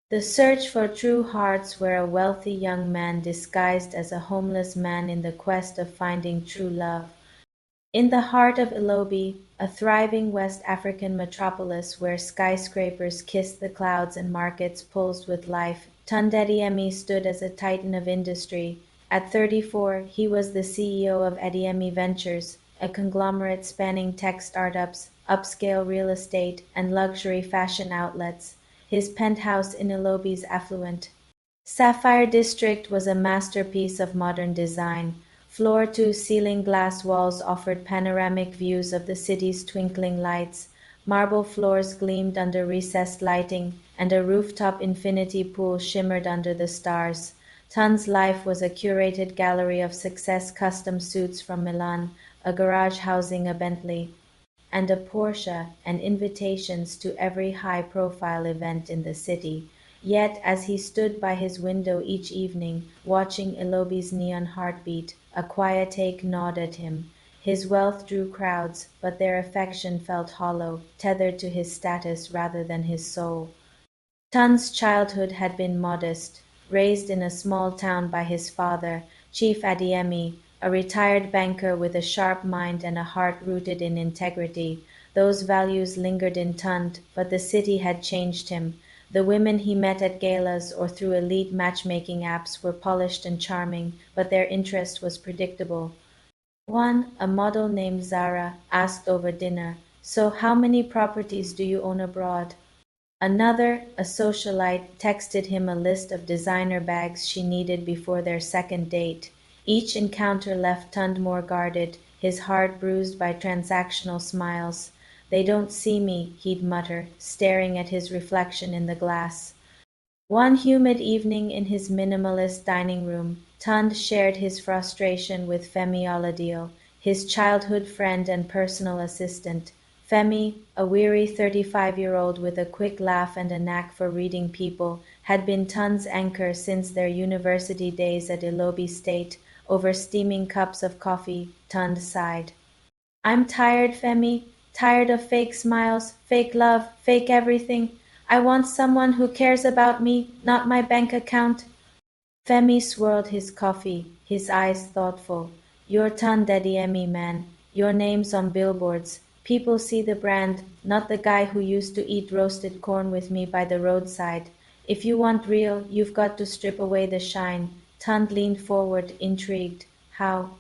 The search for true hearts where a wealthy young man disguised as a homeless man in the quest of finding true love. In the heart of Ilobi, a thriving West African metropolis where skyscrapers kissed the clouds and markets pulsed with life, Tundediemi stood as a titan of industry. At 34, he was the CEO of Ediemi Ventures, a conglomerate spanning tech startups, upscale real estate, and luxury fashion outlets. His penthouse in Ilobi's affluent Sapphire District was a masterpiece of modern design. Floor-to-ceiling glass walls offered panoramic views of the city's twinkling lights, marble floors gleamed under recessed lighting, and a rooftop infinity pool shimmered under the stars. Tun's life was a curated gallery of success custom suits from Milan, a garage housing a Bentley, and a Porsche, and invitations to every high-profile event in the city. Yet, as he stood by his window each evening, watching Ilobi's neon heartbeat, a quiet ache gnawed at him. His wealth drew crowds, but their affection felt hollow, tethered to his status rather than his soul. Tun's childhood had been modest. Raised in a small town by his father, Chief Adiemi, a retired banker with a sharp mind and a heart rooted in integrity, those values lingered in Tund, but the city had changed him. The women he met at galas or through elite matchmaking apps were polished and charming, but their interest was predictable. One, a model named Zara, asked over dinner, "So how many properties do you own abroad?" Another, a socialite, texted him a list of designer bags she needed before their second date. Each encounter left Tund more guarded, his heart bruised by transactional smiles. "They don't see me," he'd mutter, staring at his reflection in the glass. One humid evening in his minimalist dining room, Tund shared his frustration with Femi Oladil, his childhood friend and personal assistant. Femi, a weary 35-year-old with a quick laugh and a knack for reading people, had been Tund's anchor since their university days at Ilobi State. Over steaming cups of coffee, Tund sighed. "I'm tired, Femi, tired of fake smiles, fake love, fake everything. I want someone who cares about me, not my bank account." Femi swirled his coffee, his eyes thoughtful. "You're Tund Ediemi, man. Your name's on billboards. People see the brand, not the guy who used to eat roasted corn with me by the roadside. If you want real, you've got to strip away the shine." Tund leaned forward, intrigued. "How?"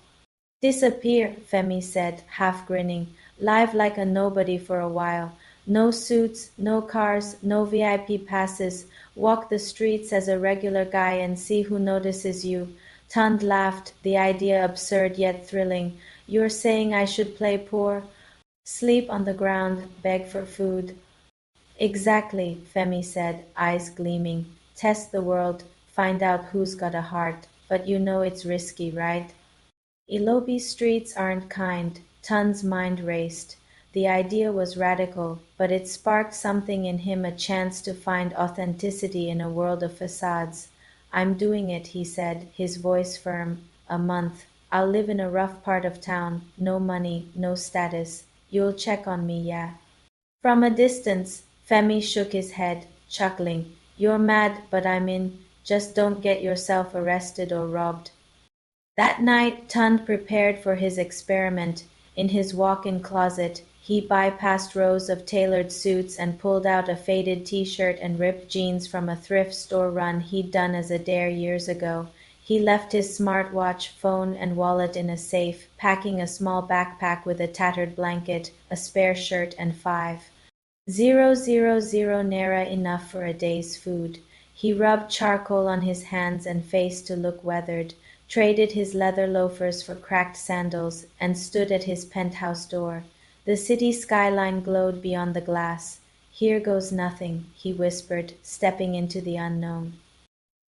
"Disappear," Femi said, half grinning. "Live like a nobody for a while. No suits, no cars, no VIP passes. Walk the streets as a regular guy and see who notices you." Tund laughed, the idea absurd yet thrilling. "You're saying I should play poor? Sleep on the ground, beg for food." "Exactly," Femi said, eyes gleaming. "Test the world, find out who's got a heart. But you know it's risky, right?" "Ilobi streets aren't kind." Tun's mind raced. The idea was radical, but it sparked something in him, a chance to find authenticity in a world of facades. "I'm doing it," he said, his voice firm. "A month. I'll live in a rough part of town. No money, no status. You'll check on me, yeah?" From a distance, Femi shook his head, chuckling. "You're mad, but I'm in. Just don't get yourself arrested or robbed." That night Tund prepared for his experiment. In his walk-in closet, he bypassed rows of tailored suits and pulled out a faded t-shirt and ripped jeans from a thrift store run he'd done as a dare years ago. He left his smartwatch, phone, and wallet in a safe, packing a small backpack with a tattered blanket, a spare shirt, and 5,000 naira, enough for a day's food. He rubbed charcoal on his hands and face to look weathered, traded his leather loafers for cracked sandals, and stood at his penthouse door. The city skyline glowed beyond the glass. "Here goes nothing," he whispered, stepping into the unknown.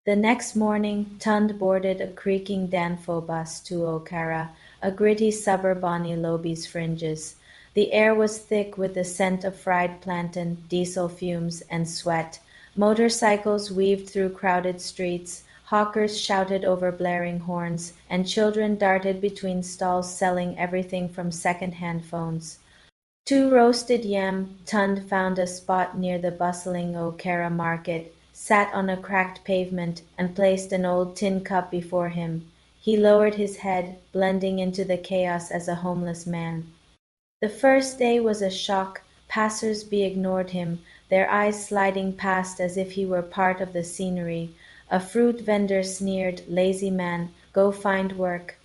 The next morning, Tund boarded a creaking Danfo bus to Okara, a gritty suburb on Ilobi's fringes. The air was thick with the scent of fried plantain, diesel fumes, and sweat. Motorcycles weaved through crowded streets, hawkers shouted over blaring horns, and children darted between stalls selling everything from second-hand phones. Two roasted yam, Tund found a spot near the bustling Okara market, sat on a cracked pavement, and placed an old tin cup before him. He lowered his head, blending into the chaos as a homeless man. The first day was a shock. Passers-by ignored him, their eyes sliding past as if he were part of the scenery. A fruit vendor sneered, "Lazy man, go find work."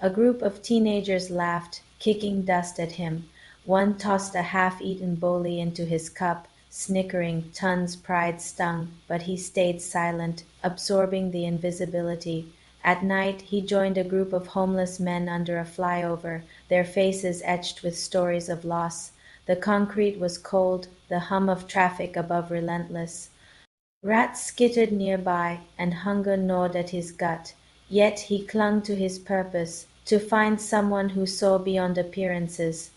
A group of teenagers laughed, kicking dust at him. One tossed a half-eaten bolly into his cup, snickering. Tun's pride stung, but he stayed silent, absorbing the invisibility. At night, he joined a group of homeless men under a flyover, their faces etched with stories of loss. The concrete was cold, the hum of traffic above relentless. Rats skittered nearby, and hunger gnawed at his gut. Yet he clung to his purpose, to find someone who saw beyond appearances.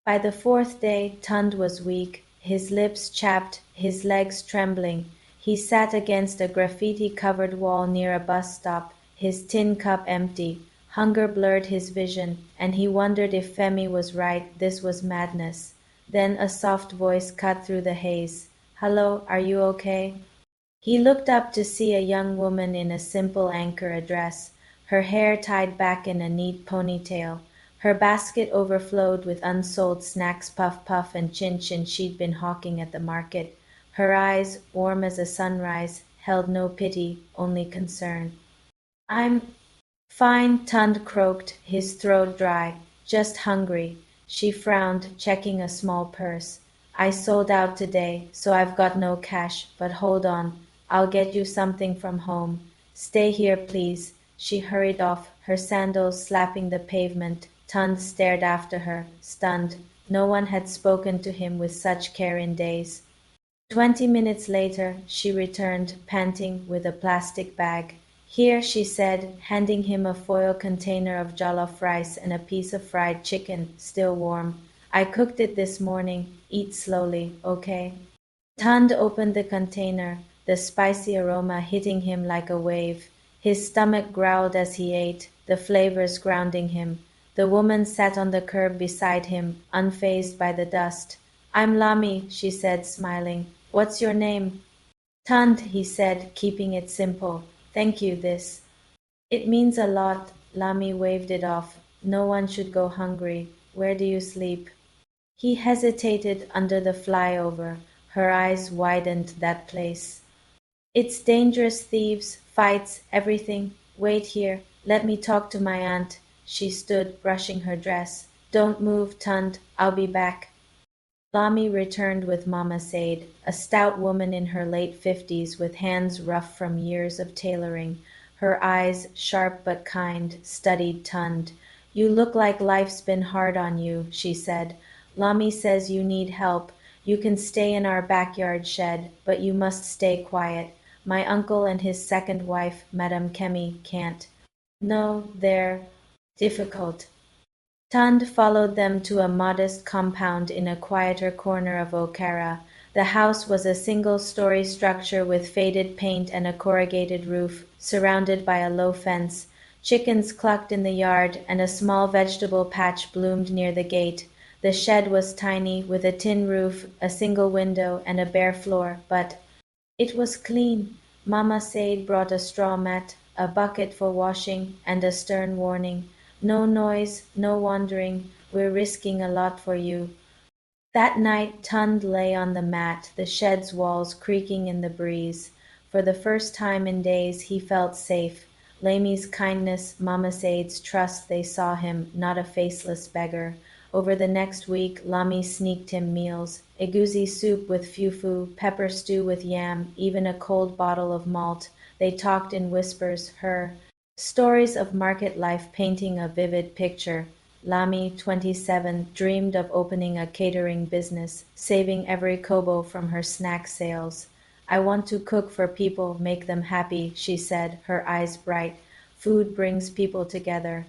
By the fourth day, Tund was weak, his lips chapped, his legs trembling. He sat against a graffiti-covered wall near a bus stop, his tin cup empty. Hunger blurred his vision, and he wondered if Femi was right, this was madness. Then a soft voice cut through the haze. "Hello, are you okay?" He looked up to see a young woman in a simple Ankara dress, her hair tied back in a neat ponytail. Her basket overflowed with unsold snacks, puff puff and chin chin she'd been hawking at the market. Her eyes, warm as a sunrise, held no pity, only concern. "I'm fine," Tund croaked, his throat dry. "Just hungry." She frowned, checking a small purse. "I sold out today, so I've got no cash, but hold on. I'll get you something from home. Stay here, please." She hurried off, her sandals slapping the pavement. Tund stared after her, stunned. No one had spoken to him with such care in days. 20 minutes later, she returned, panting, with a plastic bag. "Here," she said, handing him a foil container of jollof rice and a piece of fried chicken, still warm. "I cooked it this morning. Eat slowly, okay?" Tund opened the container, the spicy aroma hitting him like a wave. His stomach growled as he ate, the flavors grounding him. The woman sat on the curb beside him, unfazed by the dust. "I'm Lami," she said, smiling. "What's your name?" "Tund," he said, keeping it simple. "Thank you, this." "It means a lot." Lami waved it off. "No one should go hungry. Where do you sleep?" He hesitated under the flyover. Her eyes widened. "That place. It's dangerous, thieves, fights, everything. Wait here. Let me talk to my aunt." She stood, brushing her dress. "Don't move, Tund. I'll be back." Lami returned with Mama Said, a stout woman in her late 50s with hands rough from years of tailoring. Her eyes, sharp but kind, studied Tund. "You look like life's been hard on you," she said. "Lami says you need help. You can stay in our backyard shed, but you must stay quiet. My uncle and his second wife, Madame Kemi, can't. No, they're difficult." Tund followed them to a modest compound in a quieter corner of Okara. The house was a single-story structure with faded paint and a corrugated roof, surrounded by a low fence. Chickens clucked in the yard, and a small vegetable patch bloomed near the gate. The shed was tiny, with a tin roof, a single window, and a bare floor, but it was clean. Mama Said brought a straw mat, a bucket for washing, and a stern warning. "No noise, no wandering. We're risking a lot for you." That night Tund lay on the mat, the shed's walls creaking in the breeze. For the first time in days he felt safe. Lami's kindness, Mama Said's trust, they saw him, not a faceless beggar. Over the next week Lami sneaked him meals, egusi soup with fufu, pepper stew with yam, even a cold bottle of malt. They talked in whispers, her stories of market life painting a vivid picture. Lami, 27, dreamed of opening a catering business, saving every kobo from her snack sales. "I want to cook for people, make them happy," she said, her eyes bright. "Food brings people together."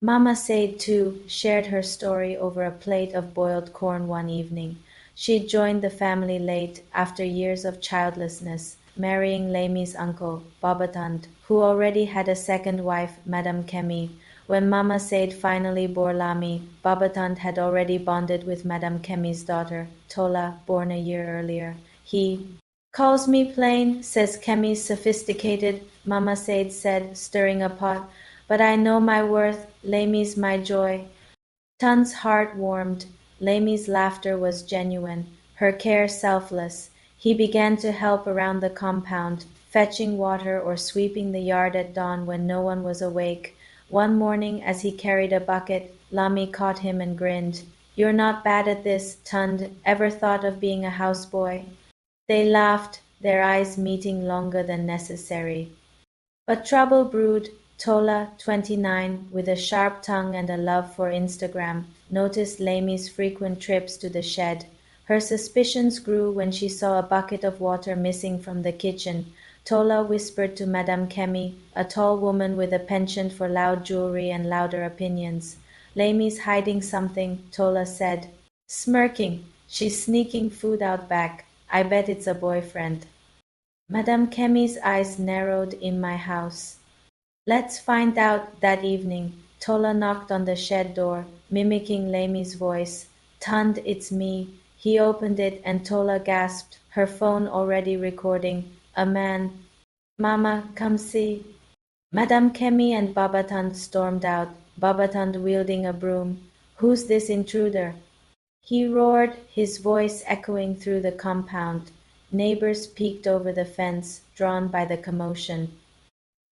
Mama Said, too, shared her story over a plate of boiled corn one evening. She'd joined the family late, after years of childlessness, marrying Lami's uncle, Babatand, who already had a second wife, Madame Kemi. When Mama Said finally bore Lami, Babatand had already bonded with Madame Kemi's daughter, Tola, born a year earlier. He Calls me plain, says Kemi's sophisticated, Mama Said said, stirring a pot. But I know my worth, Lami's my joy. Tun's heart warmed. Lami's laughter was genuine, her care selfless. He began to help around the compound, fetching water or sweeping the yard at dawn when no one was awake. One morning, as he carried a bucket, Lami caught him and grinned. You're not bad at this, Tund. Ever thought of being a houseboy? They laughed, their eyes meeting longer than necessary. But trouble brewed. Tola, 29, with a sharp tongue and a love for Instagram, noticed Lami's frequent trips to the shed. Her suspicions grew when she saw a bucket of water missing from the kitchen. Tola whispered to Madame Kemi, a tall woman with a penchant for loud jewelry and louder opinions. Lami's hiding something, Tola said. Smirking, she's sneaking food out back. I bet it's a boyfriend. Madame Kemi's eyes narrowed in my house. Let's find out. That evening, Tola knocked on the shed door, mimicking Lami's voice. Tund, it's me. He opened it and Tola gasped, her phone already recording. A man. Mama, come see. Madame Kemi and Babatand stormed out, Babatand wielding a broom. Who's this intruder? He roared, his voice echoing through the compound. Neighbors peeked over the fence, drawn by the commotion.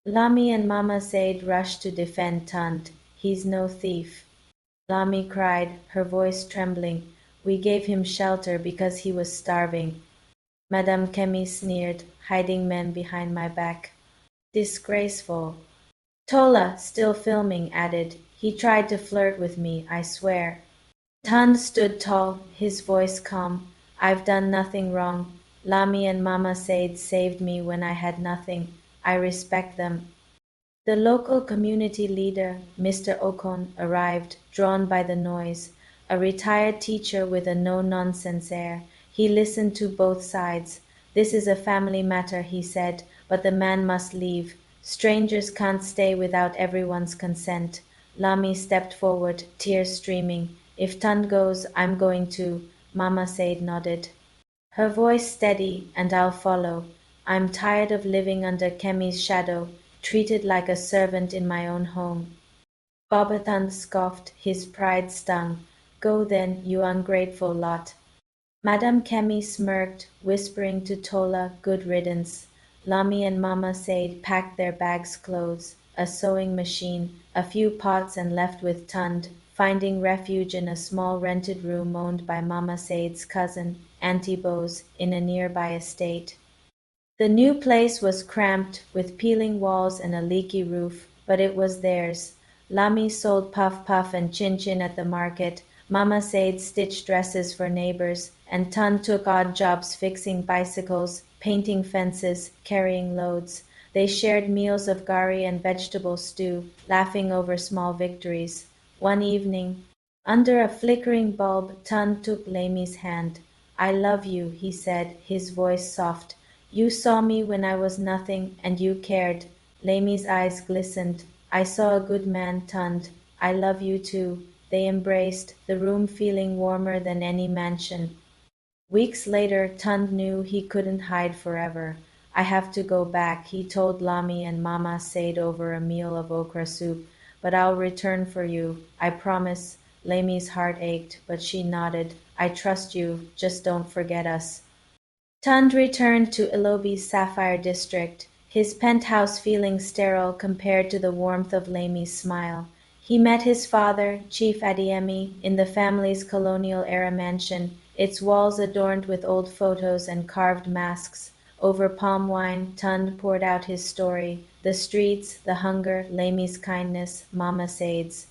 Lami and Mama Said rushed to defend Tund. He's no thief. Lami cried, her voice trembling. We gave him shelter because he was starving. Madame Kemi sneered, hiding men behind my back. Disgraceful. Tola, still filming, added, he tried to flirt with me, I swear. Tund stood tall, his voice calm. I've done nothing wrong. Lami and Mama Said saved me when I had nothing. I respect them. The local community leader, Mr. Okon, arrived, drawn by the noise. A retired teacher with a no-nonsense air. He listened to both sides. This is a family matter, he said, but the man must leave. Strangers can't stay without everyone's consent. Lami stepped forward, tears streaming. If Tund goes, I'm going too. Mama Said nodded. Her voice steady, and I'll follow. I'm tired of living under Kemi's shadow, treated like a servant in my own home. Babathan scoffed, his pride stung. Go then, you ungrateful lot. Madame Kemi smirked, whispering to Tola, good riddance. Lami and Mama Said packed their bags clothes, a sewing machine, a few pots and left with Tund, finding refuge in a small rented room owned by Mama Said's cousin, Auntie Bose, in a nearby estate. The new place was cramped, with peeling walls and a leaky roof, but it was theirs. Lami sold puff puff and chin chin at the market, Mama Said stitched dresses for neighbors, and Tun took odd jobs fixing bicycles, painting fences, carrying loads. They shared meals of gari and vegetable stew, laughing over small victories. One evening, under a flickering bulb, Tun took Lami's hand. I love you, he said, his voice soft. You saw me when I was nothing, and you cared. Lami's eyes glistened. I saw a good man, Tund. I love you too. They embraced, the room feeling warmer than any mansion. Weeks later, Tund knew he couldn't hide forever. I have to go back, he told Lami and Mama Said over a meal of okra soup. But I'll return for you, I promise. Lami's heart ached, but she nodded. I trust you, just don't forget us. Tund returned to Ilobi's Sapphire District, his penthouse feeling sterile compared to the warmth of Lami's smile. He met his father, Chief Adiemi, in the family's colonial-era mansion, its walls adorned with old photos and carved masks. Over palm wine, Tund poured out his story, the streets, the hunger, Lami's kindness, Mama Said's.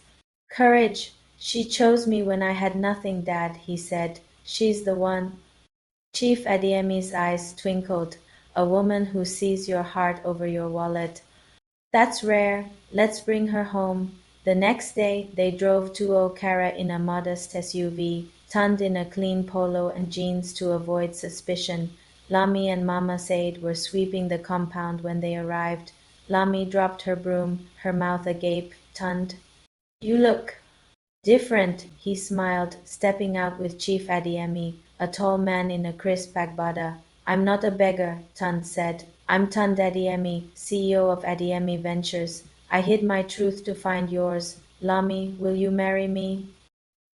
Courage! She chose me when I had nothing, Dad, he said. She's the one. Chief Adiemi's eyes twinkled. A woman who sees your heart over your wallet. That's rare. Let's bring her home. The next day, they drove to Okara in a modest SUV, Tund in a clean polo and jeans to avoid suspicion. Lami and Mama Said were sweeping the compound when they arrived. Lami dropped her broom, her mouth agape. Tund, you look different, he smiled, stepping out with Chief Adiemi, a tall man in a crisp agbada. I'm not a beggar, Tund said. I'm Tund Adiemi, CEO of Adiemi Ventures. I hid my truth to find yours. Lami, will you marry me?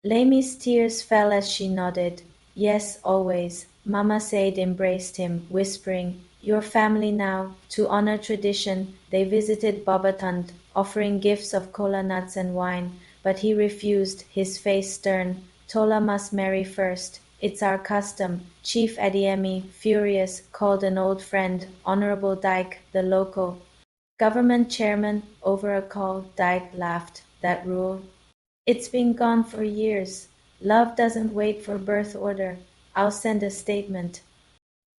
Lammy's tears fell as she nodded. Yes, always. Mama Said embraced him, whispering, Your family now. To honor tradition, they visited Babatund, offering gifts of kola nuts and wine, but he refused, his face stern. Tola must marry first. It's our custom. Chief Adiemi, furious, called an old friend, Honorable Dyke, the local government chairman, over a call. Dyke laughed. That rule? It's been gone for years. Love doesn't wait for birth order. I'll send a statement.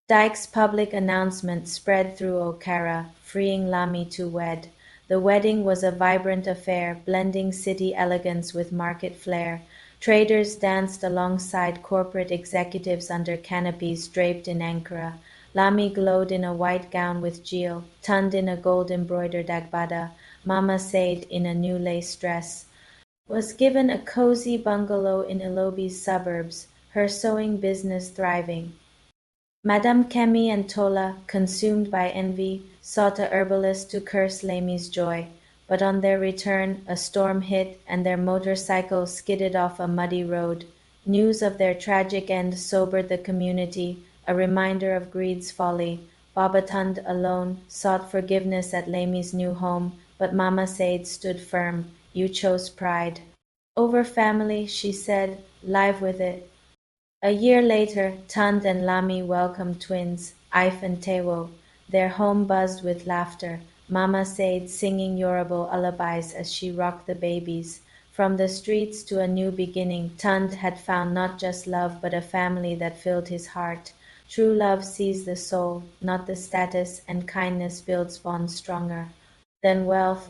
Dyke's public announcement spread through Okara, freeing Lami to wed. The wedding was a vibrant affair, blending city elegance with market flair. Traders danced alongside corporate executives under canopies draped in Ankara. Lami glowed in a white gown with Jeel, Tund in a gold-embroidered agbada, Mama Said in a new lace dress was given a cozy bungalow in Ilobi's suburbs, her sewing business thriving. Madame Kemi and Tola, consumed by envy, sought a herbalist to curse Lami's joy, but on their return a storm hit and their motorcycle skidded off a muddy road. News of their tragic end sobered the community, a reminder of greed's folly. Babatund alone sought forgiveness at Lami's new home, but Mama Said stood firm. You chose pride. Over family, she said, live with it. A year later, Tund and Lami welcomed twins, Ife and Tewo. Their home buzzed with laughter, Mama Said singing Yoruba lullabies as she rocked the babies. From the streets to a new beginning, Tund had found not just love but a family that filled his heart. True love sees the soul, not the status, and kindness builds bonds stronger than wealth.